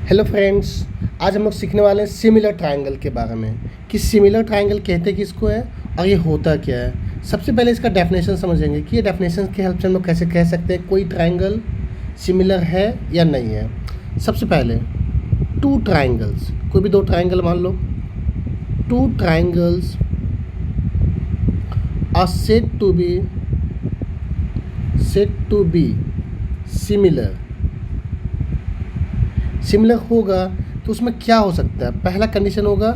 Hello friends, आज हम लोग सीखने वाले हैं सिमिलर ट्रायंगल के बारे में कि सिमिलर ट्रायंगल कहते किसको है और ये होता क्या है। सबसे पहले इसका डेफिनेशन समझेंगे कि ये डेफिनेशन की हेल्प से हम लोग कैसे कह सकते हैं कोई ट्रायंगल सिमिलर है या नहीं है। सबसे पहले टू ट्रायंगल्स, कोई भी दो ट्रायंगल मान लो, two triangles are said to be similar. Similar होगा तो उसमें क्या हो सकता है। पहला कंडीशन होगा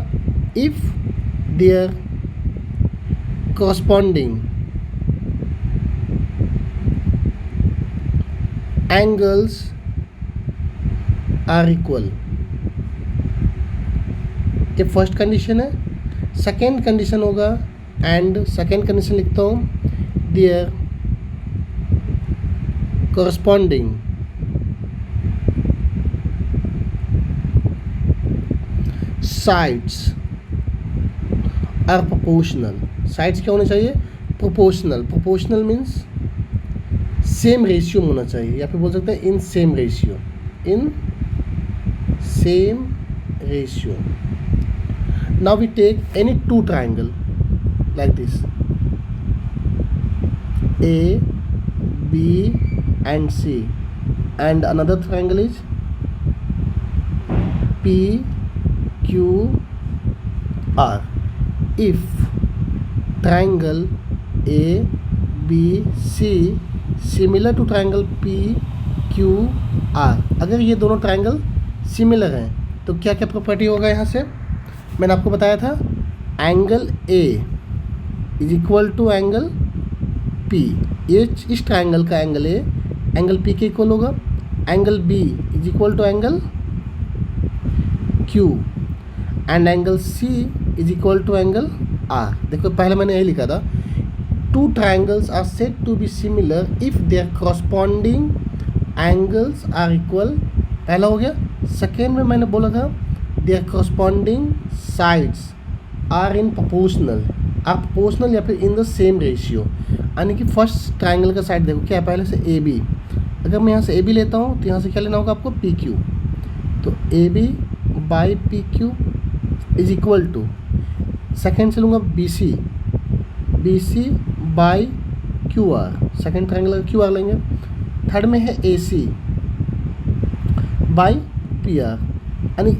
if there corresponding angles are equal, ये फर्स्ट कंडीशन है। सेकेंड कंडीशन होगा, एंड सेकेंड कंडीशन लिखता हूँ, there corresponding sides are proportional. Sides क्या होने चाहिए? Proportional. Proportional means same ratio होना चाहिए, या फिर बोल सकते हैं in same ratio. In same ratio. Now we take any two triangle like this, A B and C, and another triangle is P Q R. If triangle A B C similar to triangle P Q R, अगर ये दोनों triangle similar हैं तो क्या क्या property होगा। यहाँ से मैंने आपको बताया था, angle A is equal to angle P, ये इस ट्रायंगल का एंगल A एंगल P के इक्वल होगा। Angle B is equal to angle Q and angle C is equal to angle R। देखो पहले मैंने यही लिखा था, two triangles are said to be similar if there corresponding angles are equal. पहला हो गया। सेकेंड में मैंने बोला था there corresponding sides are in proportional, are proportional या फिर इन द सेम रेशियो। यानी कि फर्स्ट ट्रायंगल का साइड देखो क्या है, पहले से ए बी, अगर मैं यहाँ से ए बी लेता हूँ तो यहाँ से क्या लेना होगा आपको, पी क्यू। तो A B by P Q is equal to, second से लूँगा B C by Q R, second triangle का क्यू आर लेंगे। थर्ड में है A C by P R, यानी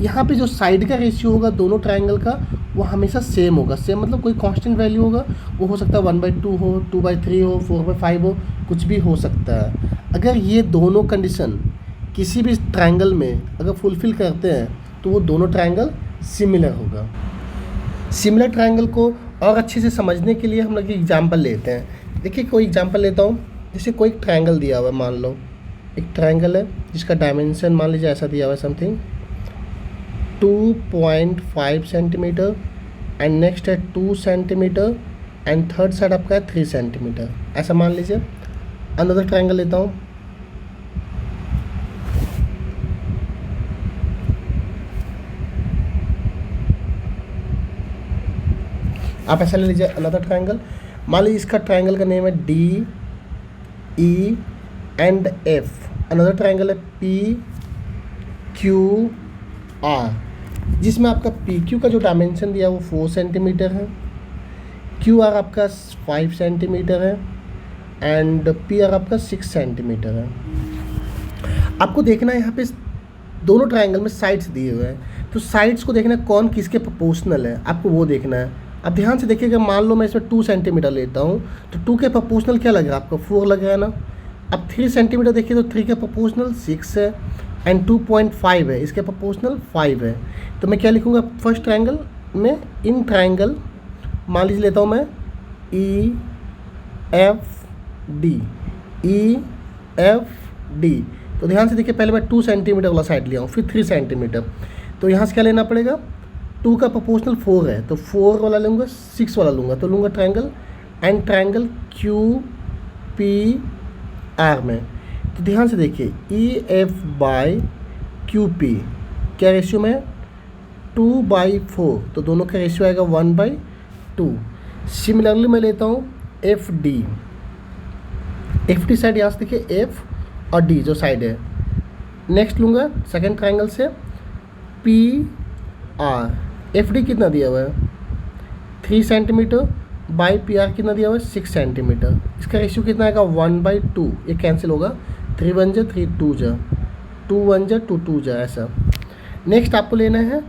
यहाँ पे जो साइड का रेशियो होगा दोनों ट्रायंगल का वो हमेशा सेम होगा। सेम मतलब कोई कांस्टेंट वैल्यू होगा, वो हो सकता है 1/2 हो, 2/3 हो, 4/5 हो, कुछ भी हो सकता है। अगर ये दोनों कंडीशन किसी भी ट्रायंगल में अगर फुलफिल करते हैं तो वो दोनों ट्रायंगल सिमिलर होगा। सिमिलर ट्रायंगल को और अच्छे से समझने के लिए हम लोग एग्जांपल लेते हैं। देखिए कोई एग्जांपल लेता हूँ, जैसे कोई ट्रायंगल दिया हुआ है, मान लो एक ट्रायंगल है जिसका डायमेंशन मान लीजिए ऐसा दिया हुआ है, समथिंग 2.5 सेंटीमीटर, एंड नेक्स्ट है 2 सेंटीमीटर, एंड थर्ड साइड आपका है 3 सेंटीमीटर, ऐसा मान लीजिए। अनदर ट्रायंगल लेता हूँ, आप ऐसा ले लीजिए अनदर ट्रायंगल। मान लीजिए इसका ट्रायंगल का नेम है D E and F. Another triangle है पी क्यू आर, जिसमें आपका पी क्यू का जो डायमेंशन दिया है वो 4 सेंटीमीटर है, क्यू आर आपका 5 सेंटीमीटर है, एंड पी आर आपका 6 सेंटीमीटर है। आपको देखना है यहाँ पे दोनों ट्रायंगल में साइड्स दिए हुए हैं, तो साइड्स को देखना है कौन किसके प्रोपोर्शनल है, आपको वो देखना है। अब ध्यान से देखिएगा, मान लो मैं इसमें 2 सेंटीमीटर लेता हूँ तो 2 के प्रोपोर्शनल क्या लग रहा है आपको, 4 लग रहा है ना। अब 3 सेंटीमीटर देखिए तो 3 के प्रोपोर्शनल 6 है, एंड 2.5 है, इसके प्रोपोर्शनल 5 है। तो मैं क्या लिखूँगा फर्स्ट ट्रायंगल में, इन ट्रायंगल मान लीजिए लेता हूँ मैं ई एफ डी। तो ध्यान से देखिए पहले मैं 2 सेंटीमीटर वाला साइड लिया हूँ, फिर 3 सेंटीमीटर। तो यहाँ से क्या लेना पड़ेगा, 2 का प्रोपोर्शनल 4 है तो 4 वाला लूँगा, 6 वाला लूँगा, तो लूँगा triangle, and triangle Q P are में। तो ध्यान से देखिए ई एफ बाई क्यू पी क्या रेशियो में है, 2/4, तो दोनों का रेशियो आएगा 1/2। सिमिलरली मैं लेता हूँ एफ डी साइड, यहाँ से देखिए एफ और डी जो साइड है, नेक्स्ट लूँगा सेकेंड ट्राइंगल से पी आर। एफ डी कितना दिया हुआ है 3 सेंटीमीटर, बाई पी आर कितना दिया हुआ है 6 सेंटीमीटर। इसका रेशियो कितना आएगा 1/2, ये कैंसिल होगा, 3 1 जा 3 2 जा 2 1 जा 2 2 जा ऐसा। नेक्स्ट आपको लेना है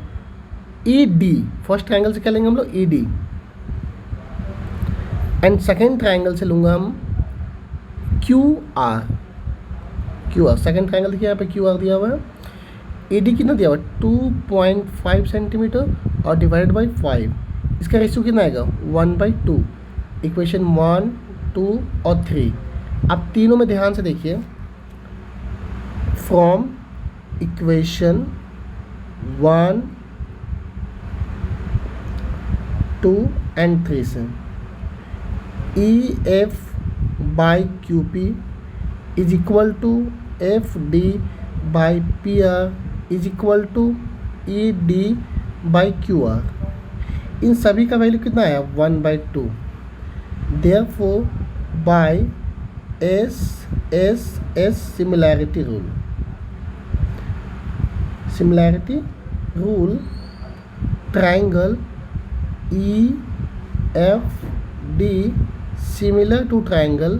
ई डी। फर्स्ट ट्राइंगल से क्या लेंगे हम लोग E D, and second triangle से लूँगा हम Q R. Q R second triangle देखिए यहाँ पे क्यू आर दिया हुआ है। ई डी कितना दिया हुआ है 2.5 सेंटीमीटर और डिवाइड बाई 5, इसका रेशियो कितना आएगा 1/2। इक्वेशन 1 2 और 3 आप तीनों में ध्यान से देखिए। फ्रॉम इक्वेशन 1 2 एंड 3 से E F by Q P is equal to F D by P R is equal to E D by Q R. इन सभी का वैल्यू कितना है 1/2। Therefore by S similarity rule, similarity rule triangle E F D similar to triangle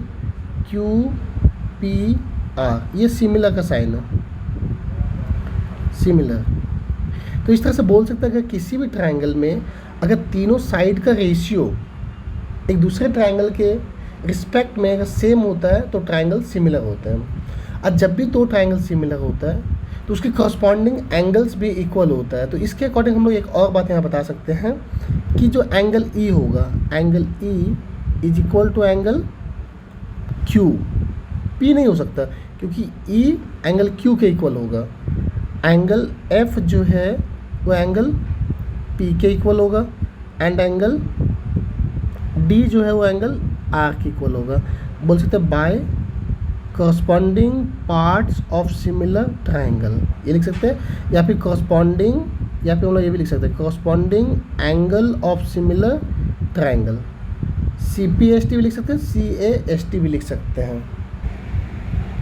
Q P R, ये similar का sign है, similar. तो इस तरह से बोल सकते हैं कि किसी भी ट्राइंगल में अगर तीनों साइड का रेशियो एक दूसरे ट्राइंगल के रिस्पेक्ट में अगर सेम होता है तो ट्राइंगल सिमिलर होता है। और जब भी दो ट्राइंगल सिमिलर होता है तो उसके कॉरस्पॉन्डिंग एंगल्स भी इक्वल होता है। तो इसके अकॉर्डिंग हम लोग एक और बात यहाँ बता सकते हैं कि जो एंगल ई होगा, angle E is equal to angle Q. P नहीं हो सकता क्योंकि ई एंगल क्यू के इक्वल होगा। एंगल एफ जो है वो एंगल पी के इक्वल होगा, एंड एंगल डी जो है वो एंगल आर के इक्वल होगा। बोल सकते हैं by corresponding parts of similar triangle, ये लिख सकते हैं, या फिर कॉरस्पॉन्डिंग, या फिर हम लोग ये भी लिख सकते हैं corresponding angle of similar triangle. C P S T भी लिख सकते हैं, सी ए एस टी भी लिख सकते हैं।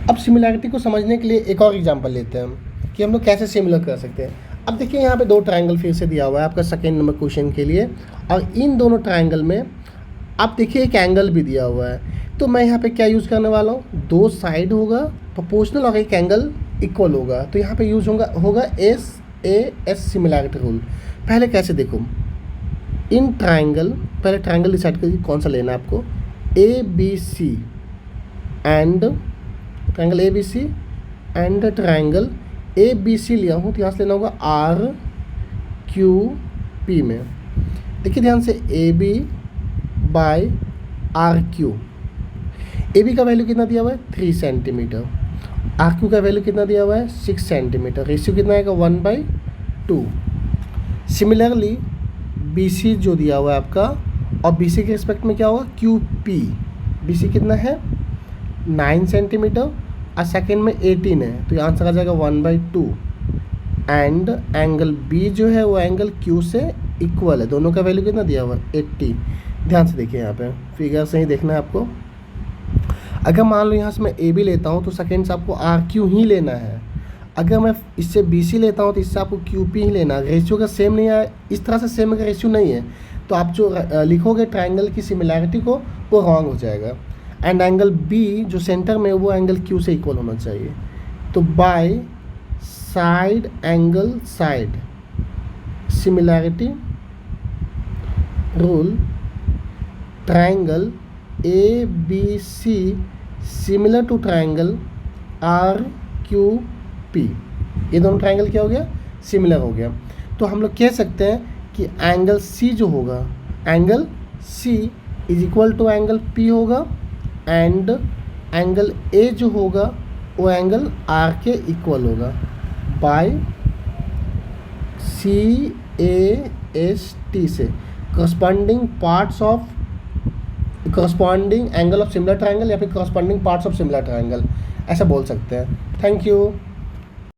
अब सिमिलैरिटी को समझने के लिए एक और एग्जांपल लेते हैं कि हम लोग कैसे सिमिलर कर सकते हैं। अब देखिए यहाँ पे दो ट्राइंगल फिर से दिया हुआ है आपका सेकेंड नंबर क्वेश्चन के लिए, और इन दोनों ट्राइंगल में आप देखिए एक एंगल भी दिया हुआ है। तो मैं यहाँ पे क्या यूज़ करने वाला हूँ, दो साइड होगा प्रोपोर्शनल और एक एंगल इक्वल होगा। तो यहाँ पे यूज़ होगा S A S similarity rule. पहले कैसे देखो, इन ट्राइंगल, पहले ट्राइंगल डिसाइड करिए कौन सा लेना है आपको, A B C and triangle A B C and triangle A B C लिया हूँ तो यहाँ से लेना होगा आर क्यू पी में। देखिए ध्यान से A B by R Q. A B का वैल्यू कितना दिया हुआ है 3 सेंटीमीटर, आर क्यू का वैल्यू कितना दिया हुआ है 6 सेंटीमीटर। रेशियो कितना आएगा 1/2। सिमिलरली बी सी जो दिया हुआ है आपका, और बी सी के रिस्पेक्ट में क्या होगा क्यू पी। बी सी कितना है 9 सेंटीमीटर और सेकेंड में 18 है, तो आंसर आ जाएगा 1/2। एंड एंगल बी जो है वो एंगल क्यू से इक्वल है। दोनों का वैल्यू कितना दिया हुआ है 80। ध्यान से देखिए यहाँ पे फिगर से ही देखना है आपको। अगर मान लो यहाँ से मैं ए बी लेता हूँ तो सेकेंड से आपको आर क्यू ही लेना है। अगर मैं इससे बी सी लेता हूँ तो इससे आपको क्यू पी ही लेना है। रेशियो का सेम नहीं है, इस तरह से सेम का रेशियो नहीं है तो आप जो लिखोगे ट्राइंगल की सिमिलैरिटी को वो रॉन्ग हो जाएगा। एंड एंगल बी जो सेंटर में वो एंगल क्यू से इक्वल होना चाहिए। तो by side angle side similarity rule triangle A B C similar to triangle R Q P, ये दोनों ट्राइंगल क्या हो गया सिमिलर हो गया। तो हम लोग कह सकते हैं कि एंगल सी जो होगा, angle C is equal to angle P होगा, एंड एंगल ए जो होगा वो एंगल आर के इक्वल होगा by C A S T से corresponding parts of corresponding angle of similar triangle या फिर corresponding parts of similar triangle ऐसा बोल सकते हैं। Thank you.